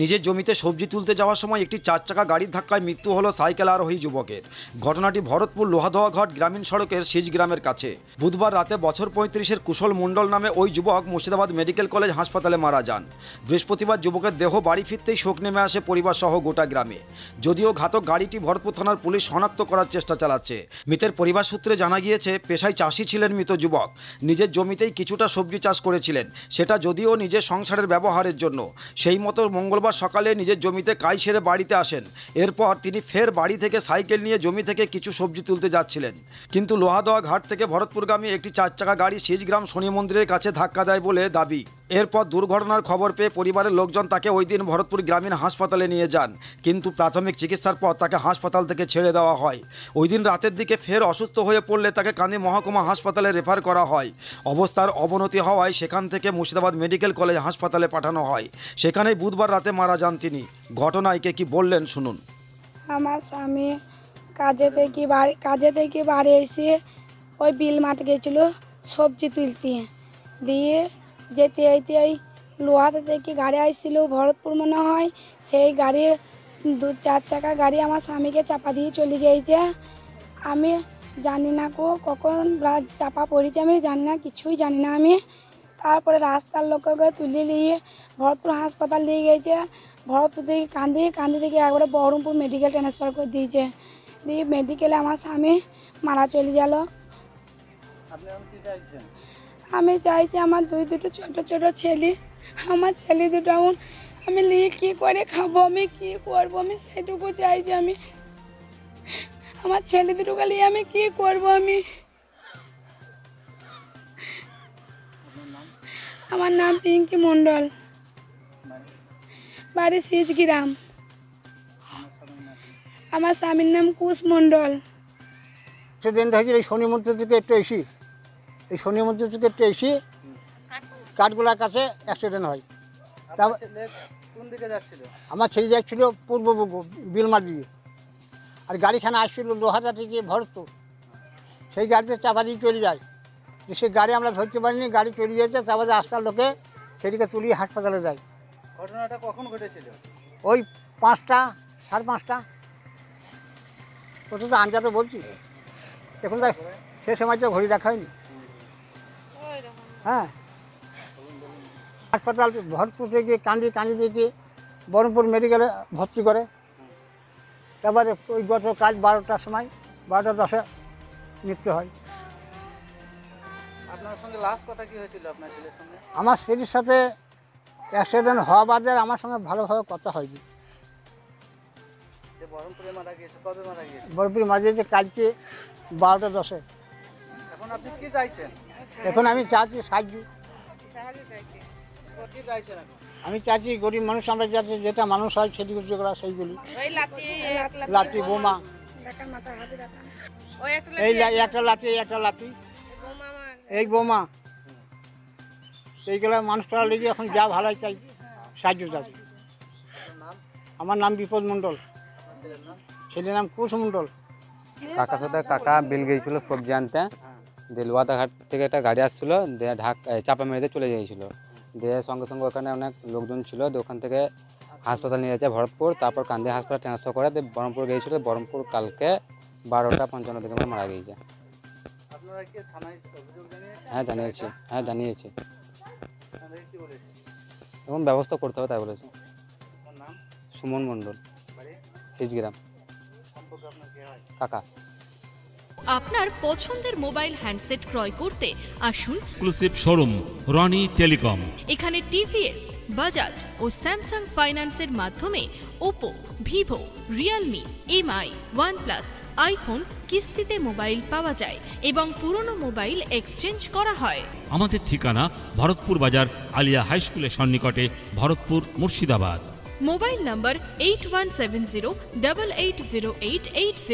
নিজের জমিতে সবজি তুলতে যাওয়ার সময় একটি 4 চাকা গাড়ির ধাক্কায় মৃত্যু হলো সাইকেল আরোহী যুবকের। ঘটনাটি ভরতপুর লোহাদোয়াঘাট গ্রামীণ সড়কের সিজ গ্রামের কাছে। বুধবার রাতে বছর 35-এর কুশল মণ্ডল নামে ওই যুবক মুর্শিদাবাদ মেডিকেল কলেজ হাসপাতালে মারা যান। বৃহস্পতিবার যুবকের দেহ বাড়ি ফিরতেই শোক নেমে আসে পরিবার সহ গোটা গ্রামে। যদিও ঘাতক গাড়িটি ভরতপুর থানার পুলিশ শনাক্ত করার চেষ্টা চালাচ্ছে। মৃতের পরিবার সূত্রে জানা গিয়েছে, পেশায় চাষি ছিলেন মৃত যুবক। নিজের জমিতেই কিছুটা সবজি চাষ করেছিলেন, সেটা যদিও নিজের সংসারের ব্যবহারের জন্য। সেই মতো মঙ্গলবার সকালে নিজের জমিতে কাজ সেরে বাড়িতে আসেন। এরপর তিনি ফের বাড়ি থেকে সাইকেল নিয়ে জমি থেকে কিছু সবজি তুলতে যাচ্ছিলেন, কিন্তু লোহাদোয়া ঘাট থেকে ভরতপুরগামী একটি 4 চাকা গাড়ি সিজগ্রাম শনি মন্দিরের কাছে ধাক্কা দেয় বলে দাবি। এরপর দুর্ঘটনার খবর পেয়ে পরিবারের লোকজন তাকে ওই দিন ভরতপুর গ্রামীণ হাসপাতালে নিয়ে যান, কিন্তু প্রাথমিক চিকিৎসার পর তাকে হাসপাতাল থেকে ছেড়ে দেওয়া হয়। ওই দিন রাতের দিকে ফের অসুস্থ হয়ে পড়লে তাকে কান্দি মহকুমা হাসপাতালে রেফার করা হয়। অবস্থার অবনতি হওয়ায় সেখান থেকে মুর্শিদাবাদ মেডিকেল কলেজ হাসপাতালে পাঠানো হয়। সেখানেই বুধবার রাতে মারা যান তিনি। ঘটনায় কে কি বললেন শুনুন। আমার স্বামী কাজে থেকে বাড়ি এসে ওই বিল মাঠ গেছিল সবজি তুলতে, দিয়ে যেতে যেতে ওই লোহাতে থেকে গাড়ি আসছিল ভরতপুর মনে হয়, সেই গাড়ির 4 চাকা গাড়ি আমার স্বামীকে চাপা দিয়ে চলে গিয়েছে। আমি জানি না কখন চাপা পড়েছে, আমি জানি না, কিছুই জানি না আমি। তারপরে রাস্তার লোককে তুলে নিয়ে ভরতপুর হাসপাতাল নিয়ে গিয়েছে। ভরতপুর থেকে কান্দি থেকে একবারে বহরমপুর মেডিকেল ট্রান্সফার করে দিয়েছে। দিয়ে মেডিকেলে আমার স্বামী মারা চলে গেল। আমি চাইছি আমার দুটো ছোট ছোট ছেলে, আমার ছেলে দুটো আমি নিয়ে কী করে খাবো, আমি কী করবো, আমি সেটুকু চাইছি। আমি আমার ছেলে দুটোকে নিয়ে আমি কী করবো। আমার নাম পিঙ্কি মণ্ডল, বাড়ি সিজগ্রাম। আমার স্বামীর নাম কুশ মণ্ডল। সেদিন হয়েছিল এই শনি মন্দির থেকে একটু এসি কাঠগোলার কাছে অ্যাক্সিডেন্ট হয়। আমার ছেলে যাচ্ছিল পূর্ব বিলমার দিকে, আর গাড়িখানে আসছিল লোহাদা থেকে ভরতপুর। সেই গাড়িতে চাপা দিয়ে চলে যায়, যে সেই গাড়ি আমরা ধরতে পারিনি, গাড়ি চলে যাচ্ছে। তারপরে রাস্তার লোকে সেদিকে তুলিয়ে হাসপাতালে যায়। ঘটনাটা কখন ঘটেছিল? ওই 5টা, 5:30। ওটা তো আনজাতে বলছি, এখন দেখ সে সময় তো ঘড়ি দেখা হয়নি। হ্যাঁ, হাসপাতাল ভরতপুর থেকে কান্দি থেকে বহরমপুর মেডিকেলে ভর্তি করে। তারপরে ওই গতকাল 12টার সময় 12:10 মৃত্যু হয়। আপনার সঙ্গে লাস্ট কথা কি হয়েছিল আপনার ছেলের সঙ্গে? আমার ছেলের সাথে অ্যাক্সিডেন্ট হওয়া বাদে আমার সঙ্গে ভালোভাবে কথা হয়নি। বহরমপুরে মারা গিয়েছে, কবে মারা গিয়েছে? বহরমপুরে মারা গিয়েছে কালকে 12:10। এখন আপনি কি চাইছেন? এখন আমি চাচ্ছি সাহায্য। কি চাইছেন এখন? আমি চাচ্ছি গরিব মানুষ আমরা যাতে যেটা মানুষ হয় সেদিকে করা, সেইগুলি লাঠি বোমা, এই একটা লাঠি এই বোমা, এইগুলো মানুষটা লেগে এখন যা ভালো হয় চাই সাহায্য চাই। আমার নাম বিপদ মণ্ডল, ছেলের নাম কুশ মণ্ডল। কাকার সাথে কাকা বিল গিয়েছিল সবজি আনতে, দিয়ে লোহাদাঘাট থেকে একটা গাড়ি আসছিলো, দিয়ে চাপা মেরে চলে গিয়েছিল। দিয়ে সঙ্গে সঙ্গে ওখানে অনেক লোকজন ছিল, দিয়ে ওখান থেকে হাসপাতাল নিয়ে যাচ্ছে ভরতপুর। তারপর কান্দি হাসপাতাল ট্রান্সফার করে দিয়ে বহরমপুর গিয়েছিল। বহরমপুর কালকে 12:55 থেকে মারা গিয়েছে। আপনারা কি থানায় অভিযোগ জানিয়েছেন? হ্যাঁ জানিয়েছি। এবং ব্যবস্থা করতে হবে তাই বলেছে। নাম সুমন মণ্ডল, সিজগ্রাম, কাকা। আপনার পছন্দের মোবাইল হ্যান্ডসেট ক্রয় করতে আসুন এক্সক্লুসিভ শোরুম রনি টেলিকম। এখানে টিভিএস, বাজাজ ও স্যামসাং ফাইন্যান্সের মাধ্যমে Oppo, Vivo, Realme, MI, OnePlus, iPhone কিস্তিতে মোবাইল পাওয়া যায় এবং পুরনো মোবাইল এক্সচেঞ্জ করা হয়। আমাদের ঠিকানা ভরতপুর বাজার আলিয়া হাই স্কুলের সন্নিকটে, ভরতপুর, মুর্শিদাবাদ। মোবাইল নম্বর 8170880880।